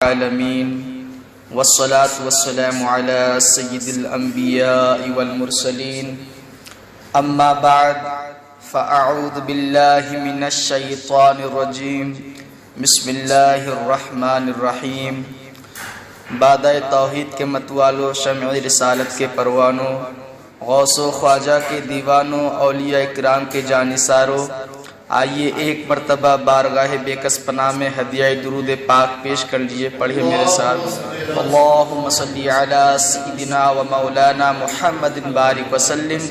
العالمین والصلاة والسلام علی سید الانبیاء والمرسلین اما بعد فاعوذ باللہ من الشیطان الرجیم بسم اللہ الرحمن الرحیم۔ بادہ توحید کے متوالو، شمع رسالت کے پروانوں، غوث و خواجہ کے دیوانوں، اولیاء اکرام کے جانثاروں، آئیے ایک مرتبہ بارگاہ بے کس پناہ میں ہدیہ درود پاک پیش کر لیجئے۔ پڑھے میرے ساتھ، اللہم صلی علی سیدنا و مولانا محمد بارک وسلم،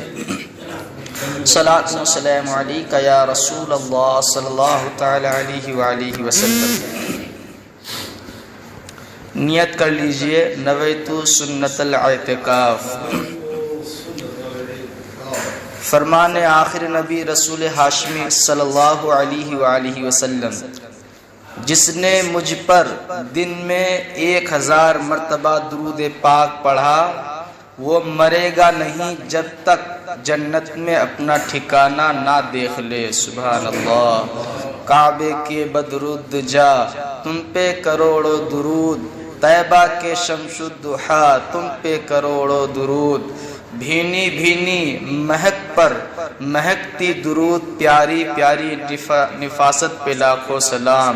صلاۃ و سلام علیکہ یا رسول اللہ صلی اللہ تعالی علیہ وآلہ وسلم۔ نیت کر لیجئے، نویت سنت الاعتکاف۔ فرمان آخر نبی رسول ہاشمی صلی اللہ علیہ وآلہ وسلم، جس نے مجھ پر دن میں 1000 مرتبہ درود پاک پڑھا وہ مرے گا نہیں جب تک جنت میں اپنا ٹھکانہ نہ دیکھ لے۔ سبحان اللہ۔ کعبے کے بدرالدجا تم پہ کروڑوں درود، طیبہ کے شمس الضحیٰ تم پہ کروڑوں درود، بھینی بھینی مہک پر مہکتی درود، پیاری پیاری نفاست پہ لاکھوں سلام۔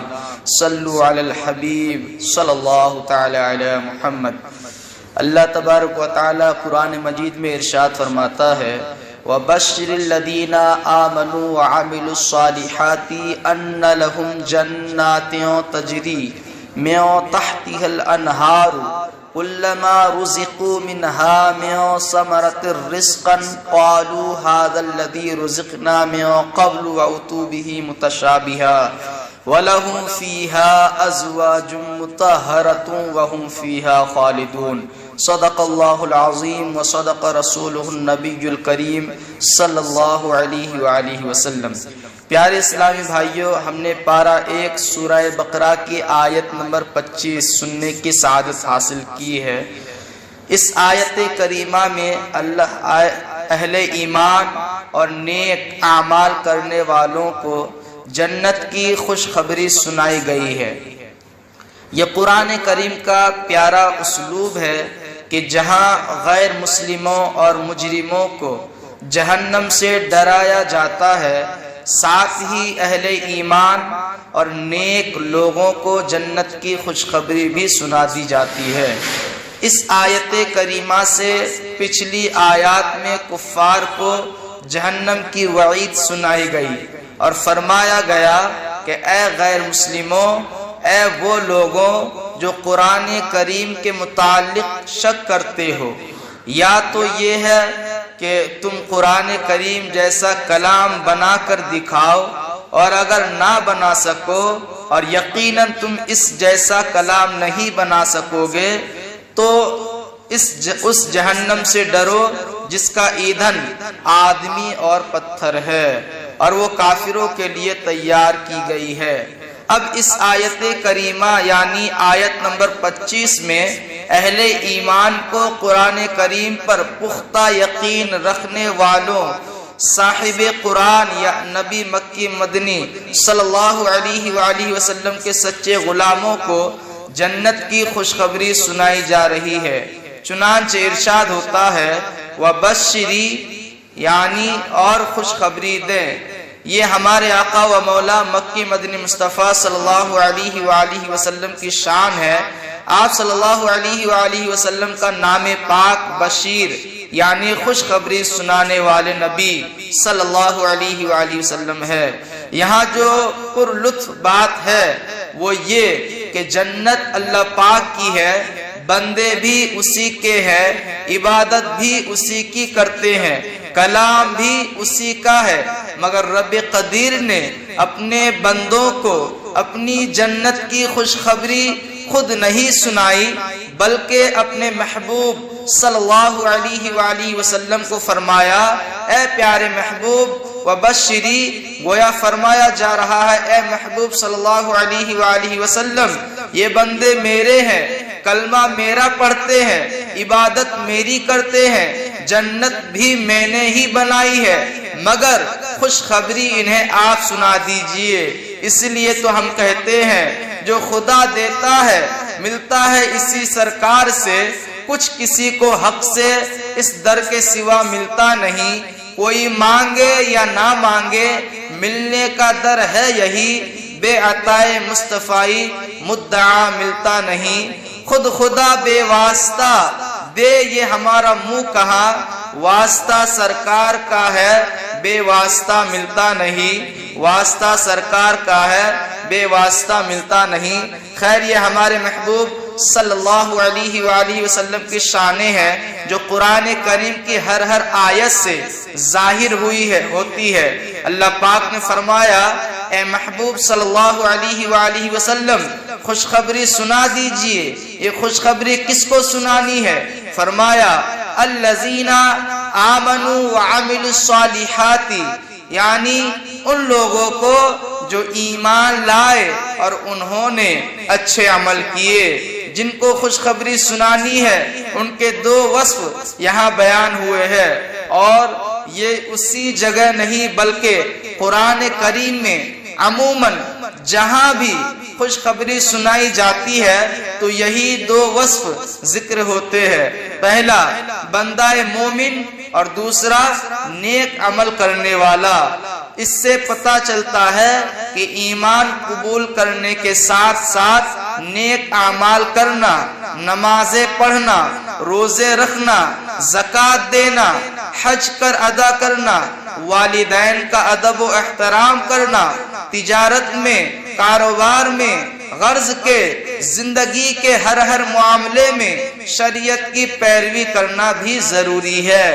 صلو علی الحبیب صلی اللہ تعالی علی محمد۔ اللہ تبارک و تعالی قرآن مجید میں ارشاد فرماتا ہے، وَبَشِّرِ الَّذِينَ آمَنُوا وَعَمِلُوا الصَّالِحَاتِ أَنَّ لَهُمْ جَنَّاتٍ تَجْرِي مِن تَحْتِهَا الْأَنْهَارُ كُلَّمَا رُزِقُوا مِنْهَا مِن ثَمَرَةٍ رِزْقًا قَالُوا هَذَا الَّذِي رُزِقْنَا مِن قَبْلُ وَأُتُوا بِهِ مُتَشَابِهًا وَلَهُمْ فِيهَا أَزْوَاجٌ مُطَهَّرَةٌ وَهُمْ فِيهَا خَالِدُونَ۔ صدق اللہ العظیم وصدق رسولہ النبی الکریم صلی اللہ علیہ وآلہ وسلم۔ پیارے اسلامی بھائیوں، ہم نے پارہ 1 سورہ بقرہ کی آیت نمبر 25 سننے کی سعادت حاصل کی ہے۔ اس آیت کریمہ میں اللہ اہل ایمان اور نیک اعمال کرنے والوں کو جنت کی خوشخبری سنائی گئی ہے۔ یہ قرآن کریم کا پیارا اسلوب ہے کہ جہاں غیر مسلموں اور مجرموں کو جہنم سے ڈرایا جاتا ہے، ساتھ ہی اہل ایمان اور نیک لوگوں کو جنت کی خوشخبری بھی سنا دی جاتی ہے۔ اس آیت کریمہ سے پچھلی آیات میں کفار کو جہنم کی وعید سنائی گئی اور فرمایا گیا کہ اے غیر مسلموں، اے وہ لوگوں جو قرآن کریم کے متعلق شک کرتے ہو، یا تو یہ ہے کہ تم قرآن کریم جیسا کلام بنا کر دکھاؤ، اور اگر نہ بنا سکو اور یقیناً تم اس جیسا کلام نہیں بنا سکو گے تو اس جہنم سے ڈرو جس کا ایندھن آدمی اور پتھر ہے اور وہ کافروں کے لیے تیار کی گئی ہے۔ اب اس آیت کریمہ یعنی آیت نمبر 25 میں اہل ایمان کو قرآن کریم پر پختہ یقین رکھنے والوں، صاحب قرآن یا نبی مکی مدنی صلی اللہ علیہ وآلہ وسلم کے سچے غلاموں کو جنت کی خوشخبری سنائی جا رہی ہے۔ چنانچہ ارشاد ہوتا ہے، وَبَشِّرِ یعنی اور خوشخبری دیں۔ یہ ہمارے آقا و مولا مکی مدنی مصطفیٰ صلی اللہ علیہ وآلہ وسلم کی شان ہے۔ آپ صلی اللہ علیہ وآلہ وسلم کا نام پاک بشیر یعنی خوشخبری سنانے والے نبی صلی اللہ علیہ وآلہ وسلم ہے۔ یہاں جو پر لطف بات ہے وہ یہ کہ جنت اللہ پاک کی ہے، بندے بھی اسی کے ہیں، عبادت بھی اسی کی کرتے ہیں، کلام بھی اسی کا ہے، مگر رب قدیر نے اپنے بندوں کو اپنی جنت کی خوشخبری خود نہیں سنائی بلکہ اپنے محبوب صلی اللہ علیہ وآلہ وسلم کو فرمایا، اے پیارے محبوب وبشری، گویا فرمایا جا رہا ہے اے محبوب صلی اللہ علیہ وآلہ وسلم، یہ بندے میرے ہیں، کلمہ میرا پڑھتے ہیں، عبادت میری کرتے ہیں، جنت بھی میں نے ہی بنائی ہے، مگر خوشخبری انہیں آپ سنا دیجئے۔ اس لیے تو ہم کہتے ہیں جو خدا دیتا ہے ملتا ہے اسی سرکار سے، کچھ کسی کو حق سے اس در کے سوا ملتا نہیں، کوئی مانگے یا نہ مانگے ملنے کا در ہے یہی، بے عطائے مصطفی مدعا ملتا نہیں، خود خدا بے واسطہ دے یہ ہمارا منہ کہاں، واسطہ سرکار کا ہے بے واسطہ ملتا نہیں، واسطہ سرکار کا ہے بے واسطہ ملتا نہیں۔ خیر یہ ہمارے محبوب صلی اللہ علیہ وآلہ وسلم کی شانیں ہیں جو قرآن کریم کی ہر آیت سے ظاہر ہوتی ہے۔ اللہ پاک نے فرمایا اے محبوب صلی اللہ علیہ وآلہ وسلم خوشخبری سنا دیجئے۔ یہ خوشخبری کس کو سنانی ہے؟ فرمایا الذین آمنوا وعملوا الصالحات، یعنی ان لوگوں کو جو ایمان لائے اور انہوں نے اچھے عمل کیے، جن کو خوشخبری سنانی ہے ان کے دو وصف یہاں بیان ہوئے ہیں، اور یہ اسی جگہ نہیں بلکہ قرآن کریم میں عموماً جہاں بھی خوشخبری سنائی جاتی ہے تو یہی دو وصف ذکر ہوتے ہیں، پہلا بندہ مومن اور دوسرا نیک عمل کرنے والا۔ اس سے پتہ چلتا ہے کہ ایمان قبول کرنے کے ساتھ ساتھ نیک اعمال کرنا، نمازیں پڑھنا، روزے رکھنا، زکوٰۃ دینا، حج کر ادا کرنا، والدین کا ادب و احترام کرنا، تجارت میں، کاروبار میں، غرض کے زندگی کے ہر معاملے میں شریعت کی پیروی کرنا بھی ضروری ہے۔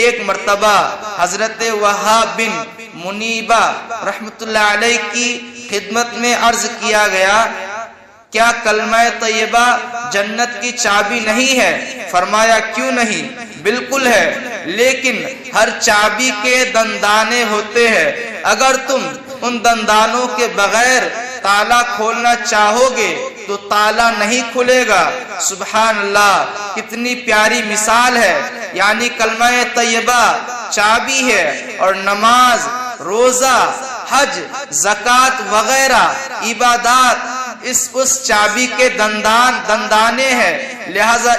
ایک مرتبہ حضرت وہاب بن منیبہ رحمت اللہ علیہ کی خدمت میں عرض کیا گیا کیا کلمہ طیبہ جنت کی چابی نہیں ہے؟ فرمایا کیوں نہیں، بالکل ہے، لیکن ہر چابی کے دندانے ہوتے ہیں، اگر تم ان دندانوں کے بغیر تالا کھولنا چاہو گے تو تالا نہیں کھلے گا۔ سبحان اللہ، کتنی پیاری مثال ہے، یعنی کلمہ طیبہ چابی ہے اور نماز، روزہ، حج، زکوٰۃ وغیرہ عبادات اس چابی کے دندانے ہیں، لہذا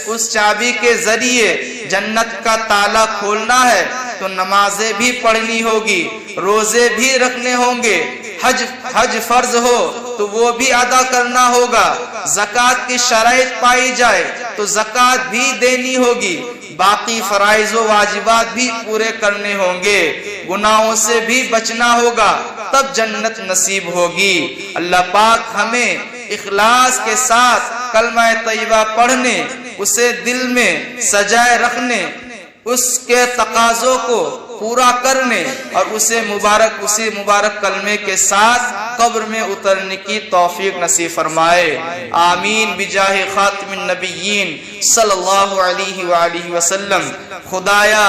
اس چابی کے ذریعے جنت کا تالا کھولنا ہے تو نمازیں بھی پڑھنی ہوگی، روزے بھی رکھنے ہوں گے، حج فرض ہو تو وہ بھی ادا کرنا ہوگا، زکوٰۃ کی شرائط پائی جائے تو زکوٰۃ بھی دینی ہوگی، باقی فرائض و واجبات بھی پورے کرنے ہوں گے، گناہوں سے بھی بچنا ہوگا، تب جنت نصیب ہوگی۔ اللہ پاک ہمیں اخلاص کے ساتھ کلمہ طیبہ پڑھنے، اسے دل میں سجائے رکھنے، اس کے تقاضوں کو پورا کرنے اور اسی مبارک کلمے کے ساتھ قبر میں اترنے کی توفیق نصیب فرمائے، آمین بجاہ خاتم النبیین صلی اللہ علیہ وآلہ وسلم۔ خدایا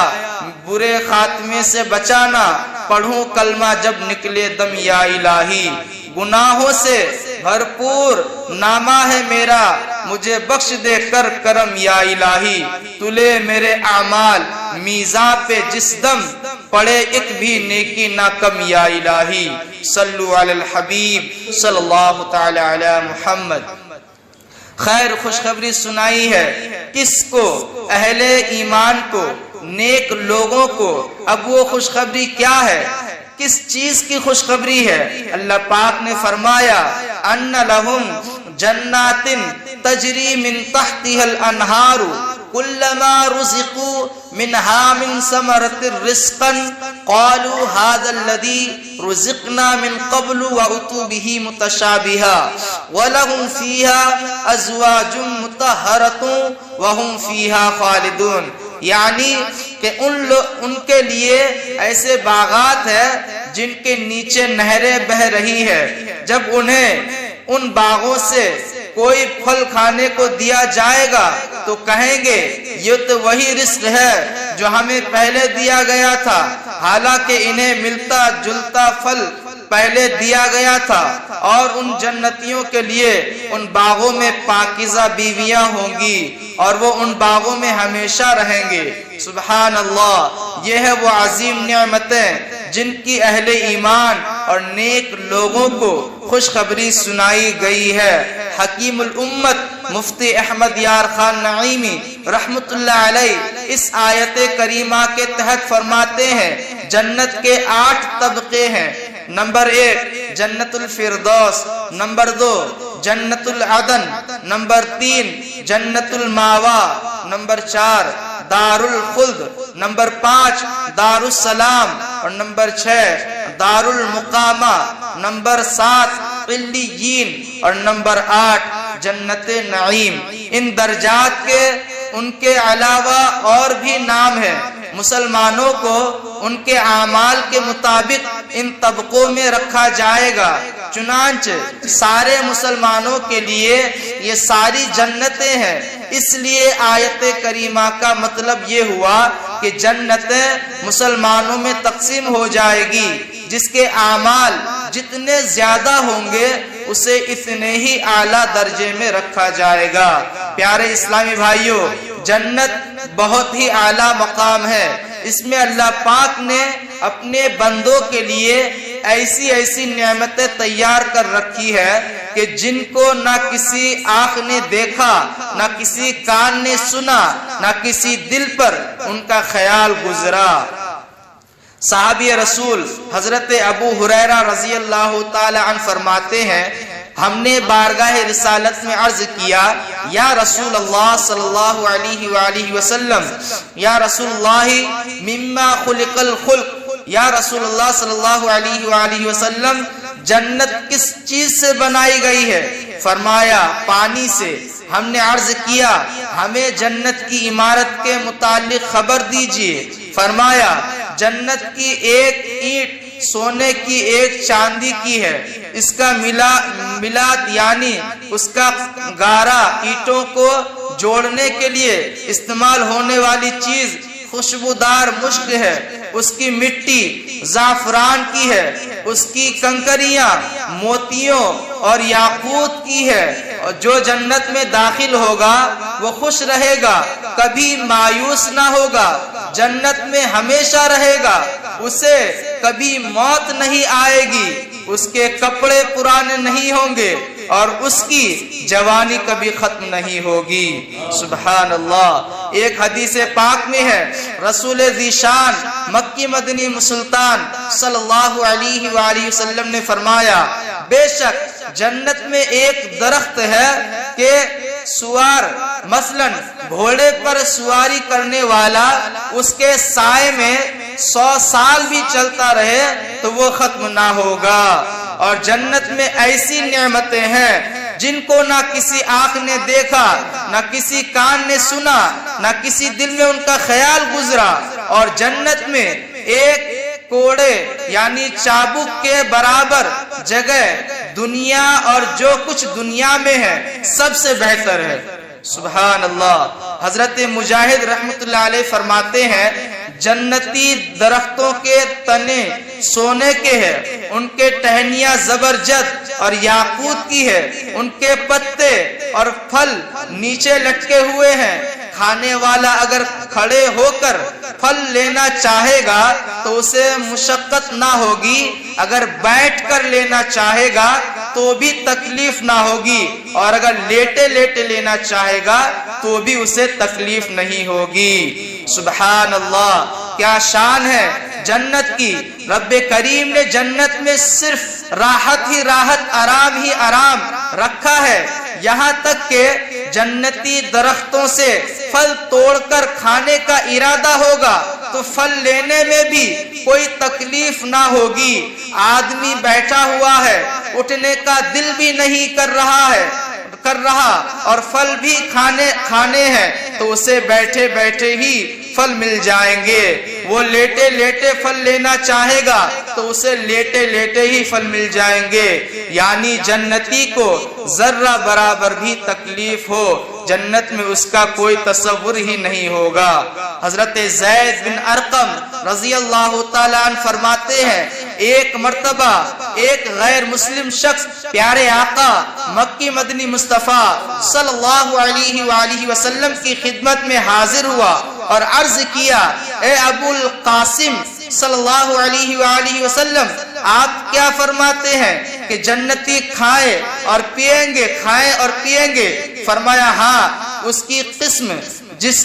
برے خاتمے سے بچانا، پڑھوں کلمہ جب نکلے دم یا الہی، گناہوں سے بھرپور نامہ ہے میرا، مجھے بخش دے کر کرم یا الہی، تلے میرے اعمال میزان پہ جس دم، پڑے ایک بھی نیکی نہ کم یا الہی، صلو علی الحبیب صلی اللہ تعالی علی محمد۔ خیر خوشخبری سنائی ہے کس کو؟ اہل ایمان کو، نیک لوگوں کو۔ اب وہ خوشخبری کیا ہے؟ کس چیز کی خوشخبری ہے؟ اللہ پاک نے فرمایا ان لہم جنات تجری من تحتها الانہار کلما رزقوا منها من ثمرة رزقا قالوا هذا الذي رزقنا من قبل وأتوا به متشابها ولهم فيها أزواج مطهرة وهم فيها خالدون، یعنی کہ ان کے لیے ایسے باغات ہیں جن کے نیچے نہریں بہ رہی ہے، جب انہیں ان باغوں سے کوئی پھل کھانے کو دیا جائے گا تو کہیں گے یہ تو وہی رزق ہے جو ہمیں پہلے دیا گیا تھا، حالانکہ انہیں ملتا جلتا پھل پہلے دیا گیا تھا، اور ان جنتیوں کے لیے ان باغوں میں پاکیزہ بیویاں ہوں گی اور وہ ان باغوں میں ہمیشہ رہیں گے۔ سبحان اللہ، یہ ہے وہ عظیم نعمتیں جن کی اہل ایمان اور نیک لوگوں کو خوشخبری سنائی گئی ہے۔ حکیم الامت مفتی احمد یار خان نعیمی رحمت اللہ علیہ اس آیت کریمہ کے تحت فرماتے ہیں جنت کے 8 طبقے ہیں۔ نمبر 1 جنت الفردوس، نمبر 2 جنت العدن، نمبر 3 جنت الماوا، نمبر 4 دار الخلد، نمبر 5 دار السلام، اور نمبر 6 دار المقامہ، نمبر 7 علیین، اور نمبر 8 جنت نعیم۔ ان درجات کے ان کے علاوہ اور بھی نام ہیں۔ مسلمانوں کو ان کے اعمال کے مطابق ان طبقوں میں رکھا جائے گا، چنانچہ سارے مسلمانوں کے لیے یہ ساری جنتیں ہیں۔ اس لیے آیت کریمہ کا مطلب یہ ہوا کہ جنت مسلمانوں میں تقسیم ہو جائے گی، جس کے اعمال جتنے زیادہ ہوں گے اسے اتنے ہی اعلیٰ درجے میں رکھا جائے گا۔ پیارے اسلامی بھائیوں، جنت بہت ہی اعلیٰ مقام ہے۔ اس میں اللہ پاک نے اپنے بندوں کے لیے ایسی ایسی نعمتیں تیار کر رکھی ہے کہ جن کو نہ کسی آنکھ نے دیکھا، نہ کسی کان نے سنا، نہ کسی دل پر ان کا خیال گزرا۔ صحابی رسول حضرت ابو ہریرہ رضی اللہ تعالی عنہ فرماتے ہیں ہم نے بارگاہ رسالت میں عرض کیا یا رسول اللہ صلی اللہ علیہ وآلہ وسلم، یا رسول اللہ مما خلق الخلق، یا رسول اللہ صلی اللہ علیہ وآلہ وسلم جنت کس چیز سے بنائی گئی ہے؟ فرمایا پانی سے۔ ہم نے عرض کیا ہمیں جنت کی عمارت کے متعلق خبر دیجئے۔ فرمایا جنت کی ایک اینٹ سونے کی، ایک چاندی کی ہے، اس کا ملات یعنی اس کا گارا اینٹوں کو جوڑنے کے لیے استعمال ہونے والی چیز خوشبودار مشک ہے، اس کی مٹی زعفران کی ہے، اس کی کنکریاں موتیوں اور یاقوت کی ہے، اور جو جنت میں داخل ہوگا وہ خوش رہے گا، کبھی مایوس نہ ہوگا، جنت میں ہمیشہ رہے گا، اسے کبھی موت نہیں آئے گی، اس کے کپڑے پرانے نہیں ہوں گے، اور اس کی جوانی کبھی ختم نہیں ہوگی۔ سبحان اللہ۔ ایک حدیث پاک میں ہے رسول ذیشان مکی مدنی سلطان صلی اللہ علیہ وآلہ وسلم نے فرمایا بے شک جنت میں ایک درخت ہے کہ سوار مثلا گھوڑے پر سواری کرنے والا اس کے سائے میں 100 سال بھی چلتا رہے تو وہ ختم نہ ہوگا۔ اور جنت میں ایسی نعمتیں ہیں جن کو نہ کسی آنکھ نے دیکھا، نہ کسی کان نے سنا، نہ کسی دل میں ان کا خیال گزرا، اور جنت میں ایک کوڑے یعنی چابک کے برابر جگہ دنیا اور جو کچھ دنیا میں ہے سب سے بہتر ہے۔ سبحان اللہ۔ حضرت مجاہد رحمت اللہ علیہ فرماتے ہیں جنتی درختوں کے تنے سونے کے ہیں، ان کے ٹہنیاں زبرجد اور یاقوت کی ہے، ان کے پتے اور پھل نیچے لٹکے ہوئے ہیں، کھانے والا اگر کھڑے ہو کر پھل لینا چاہے گا تو اسے مشقت نہ ہوگی، اگر بیٹھ کر لینا چاہے گا تو بھی تکلیف نہ ہوگی، اور اگر لیٹے لیٹے لینا چاہے گا تو بھی اسے تکلیف نہیں ہوگی۔ سبحان اللہ، کیا شان ہے جنت کی۔ رب کریم نے جنت میں صرف راحت ہی راحت، آرام ہی آرام رکھا ہے، یہاں تک کہ جنتی درختوں سے پھل توڑ کر کھانے کا ارادہ ہوگا تو پھل لینے میں بھی کوئی تکلیف نہ ہوگی۔ آدمی بیٹھا ہوا ہے، اٹھنے کا دل بھی نہیں کر رہا اور پھل بھی کھانے ہیں تو اسے بیٹھے بیٹھے ہی پھل مل جائیں گے۔ وہ لیٹے لیٹے پھل لینا چاہے گا تو اسے لیٹے لیٹے ہی پھل مل جائیں گے۔ یعنی جنتی کو ذرہ برابر بھی تکلیف ہو جنت میں اس کا کوئی تصور ہی نہیں ہوگا۔ حضرت زید بن ارقم رضی اللہ تعالیٰ عنہ فرماتے ہیں ایک مرتبہ ایک غیر مسلم شخص پیارے آقا مکی مدنی مصطفیٰ صلی اللہ علیہ وآلہ وسلم کی خدمت میں حاضر ہوا اور عرض کیا اے ابو القاسم صلی اللہ علیہ وآلہ وسلم، آپ کیا فرماتے ہیں کہ جنتی کھائیں اور پیئیں گے، کھائیں اور پیئیں گے؟ فرمایا ہاں، اس کی قسم جس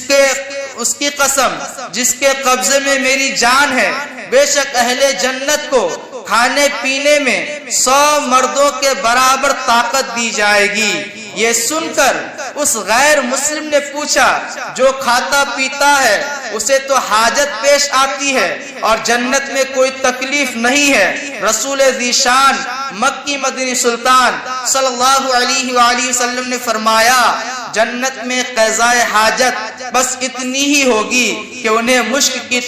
کے قبضے میں میری جان ہے، بے شک اہل جنت کو کھانے پینے میں 100 مردوں کے برابر طاقت دی جائے گی۔ یہ سن کر اس غیر مسلم نے پوچھا، جو کھاتا پیتا ہے اسے تو حاجت پیش آتی ہے اور جنت میں کوئی تکلیف نہیں ہے۔ رسول ذی شان مکی مدنی سلطان صلی اللہ علیہ وآلہ وسلم نے فرمایا، جنت میں قضائے حاجت بس اتنی ہی ہوگی کہ انہیں مشک کی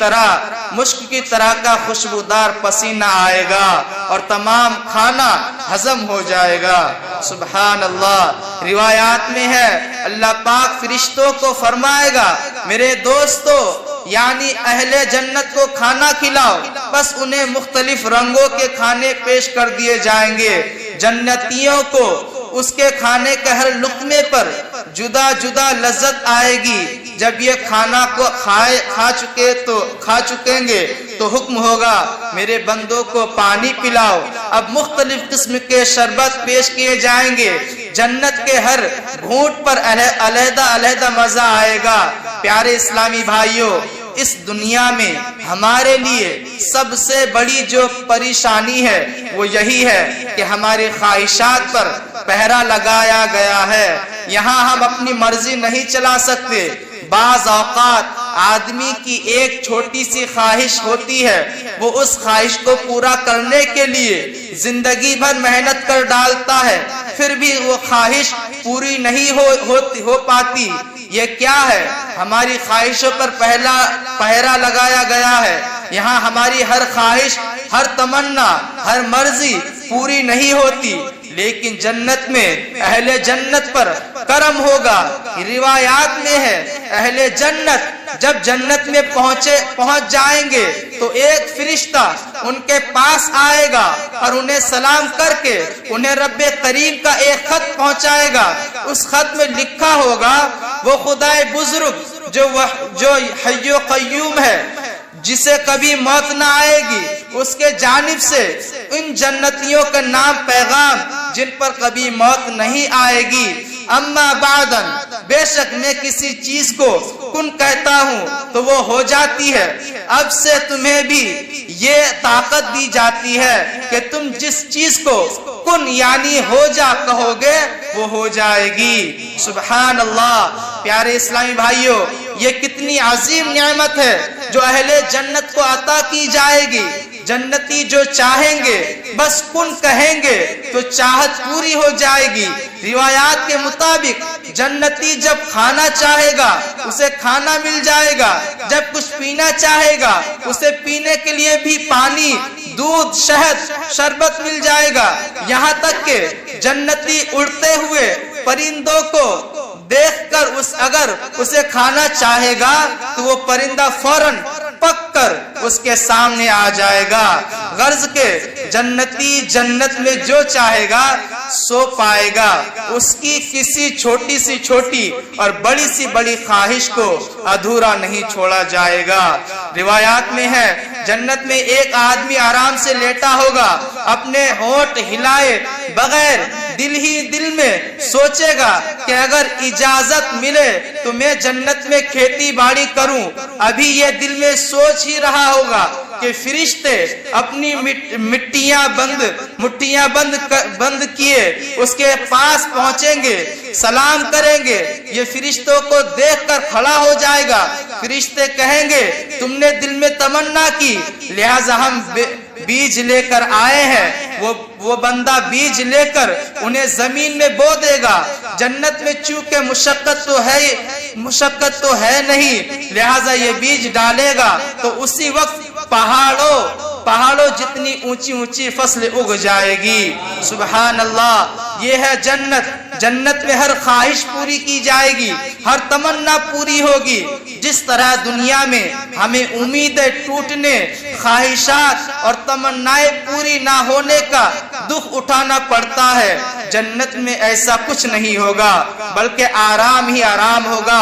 طرح کا خوشبودار پسینہ آئے گا اور تمام کھانا ہضم ہو جائے گا۔ سبحان اللہ۔ روایات میں ہے اللہ پاک فرشتوں کو فرمائے گا، میرے دوستو یعنی اہل جنت کو کھانا کھلاؤ، بس انہیں مختلف رنگوں کے کھانے پیش کر دیے جائیں گے۔ جنتیوں کو اس کے کھانے کے ہر لقمے پر جدا جدا لذت آئے گی۔ جب یہ کھانا کو کھا چکیں گے تو حکم ہوگا، میرے بندوں کو پانی پلاؤ۔ اب مختلف قسم کے شربت پیش کیے جائیں گے۔ جنت کے ہر گھونٹ پر علیحدہ علیحدہ مزہ آئے گا۔ پیارے اسلامی بھائیوں، اس دنیا میں ہمارے لیے سب سے بڑی جو پریشانی ہے وہ یہی ہے کہ ہماری خواہشات پر پہرا لگایا گیا ہے۔ یہاں ہم اپنی مرضی نہیں چلا سکتے۔ بعض اوقات آدمی کی ایک چھوٹی سی خواہش ہوتی ہے، وہ اس خواہش کو پورا کرنے کے لیے زندگی بھر محنت کر ڈالتا ہے، پھر بھی وہ خواہش پوری نہیں ہو پاتی۔ یہ کیا ہے؟ ہماری خواہشوں پر پہرا لگایا گیا ہے۔ یہاں ہماری ہر خواہش، ہر تمنا، ہر مرضی پوری نہیں ہوتی، لیکن جنت میں اہل جنت پر کرم ہوگا۔ روایات میں ہے اہل جنت جب جنت میں پہنچ جائیں گے تو ایک فرشتہ ان کے پاس آئے گا اور انہیں سلام کر کے انہیں رب کریم کا ایک خط پہنچائے گا۔ اس خط میں لکھا ہوگا، وہ خدائے بزرگ جو حی و قیوم ہے، جسے کبھی موت نہ آئے گی، اس کے جانب سے ان جنتیوں کا نام پیغام جن پر کبھی موت نہیں آئے گی۔ اما بعدن، بے شک میں کسی چیز کو کن کہتا ہوں تو وہ ہو جاتی ہے۔ اب سے تمہیں بھی یہ طاقت دی جاتی ہے کہ تم جس چیز کو کن یعنی ہو جا کہو گے وہ ہو جائے گی۔ سبحان اللہ۔ پیارے اسلامی بھائیوں، یہ کتنی عظیم نعمت ہے جو اہل جنت کو عطا کی جائے گی۔ جنتی جو چاہیں گے بس کن کہیں گے تو چاہت پوری ہو جائے گی۔ روایات کے مطابق جنتی جب کھانا چاہے گا اسے کھانا مل جائے گا، جب کچھ پینا چاہے گا اسے پینے کے لیے بھی پانی، دودھ، شہد، شربت مل جائے گا۔ یہاں تک کہ جنتی اڑتے ہوئے پرندوں کو دیکھ کر اگر اسے کھانا چاہے گا تو وہ پرندہ فوراً پک کر اس کے سامنے آ جائے گا۔ غرض کے جنتی جنت میں جو چاہے گا سو پائے گا۔ اس کی کسی چھوٹی سی چھوٹی اور بڑی سی بڑی خواہش کو ادھورا نہیں چھوڑا جائے گا۔ روایات میں ہے جنت میں ایک آدمی آرام سے لیٹا ہوگا، اپنے ہونٹ ہلائے بغیر دل ہی دل میں سوچے گا کہ اگر اجازت ملے تو میں جنت میں کھیتی باڑی کروں۔ ابھی یہ دل میں سوچ ہی رہا ہوگا کہ فرشتے اپنی مٹھیاں بند کیے اس کے پاس پہنچیں گے، سلام کریں گے۔ یہ فرشتوں کو دیکھ کر کھڑا ہو جائے گا۔ فرشتے کہیں گے تم نے دل میں تمنا کی، لہذا ہم بیج لے کر آئے ہیں۔ وہ بندہ بیج لے کر انہیں زمین میں بو دے گا۔ جنت میں چونکہ مشقت تو ہے نہیں، لہذا یہ بیج ڈالے گا تو اسی وقت پہاڑوں جتنی اونچی اونچی فصل اگ جائے گی۔ سبحان اللہ۔ یہ ہے جنت۔ جنت میں ہر خواہش پوری کی جائے گی، ہر تمنا پوری ہوگی۔ جس طرح دنیا میں ہمیں امیدیں ٹوٹنے، خواہشات اور تمنائیں پوری نہ ہونے کا دکھ اٹھانا پڑتا ہے، جنت میں ایسا کچھ نہیں ہوگا، بلکہ آرام ہی آرام ہوگا۔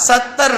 70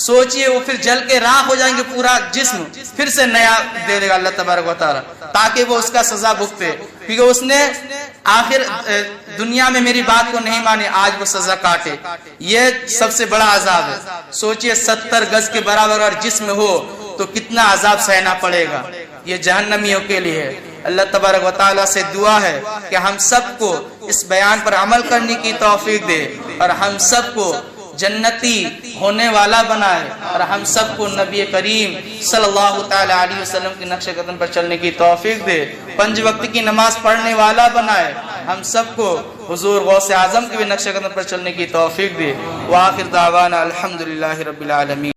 سوچئے وہ پھر جل کے راکھ ہو جائیں گے، پورا جسم پھر سے نیا دے دے گا اللہ تبارک و تعالی، تاکہ وہ اس کا سزا بھگتے، کیونکہ اس نے آخر دنیا میں میری بات کو نہیں مانے، آج وہ سزا کاٹے۔ یہ سب سے بڑا عذاب ہے۔ سوچئے 70 گز کے برابر اور جسم ہو تو کتنا عذاب سہنا پڑے گا، یہ جہنمیوں کے لیے ہے۔ اللہ تبارک و تعالیٰ سے دعا ہے کہ ہم سب کو اس بیان پر عمل کرنے کی توفیق دے، اور ہم سب کو جنتی ہونے والا بنائے، اور ہم سب کو نبی کریم صلی اللہ تعالی علیہ وسلم کے نقش قدم پر چلنے کی توفیق دے، 5 وقت کی نماز پڑھنے والا بنائے، ہم سب کو حضور غوث اعظم کے بھی نقش قدم پر چلنے کی توفیق دے۔ وآخر دعوانا الحمدللہ رب العالمین۔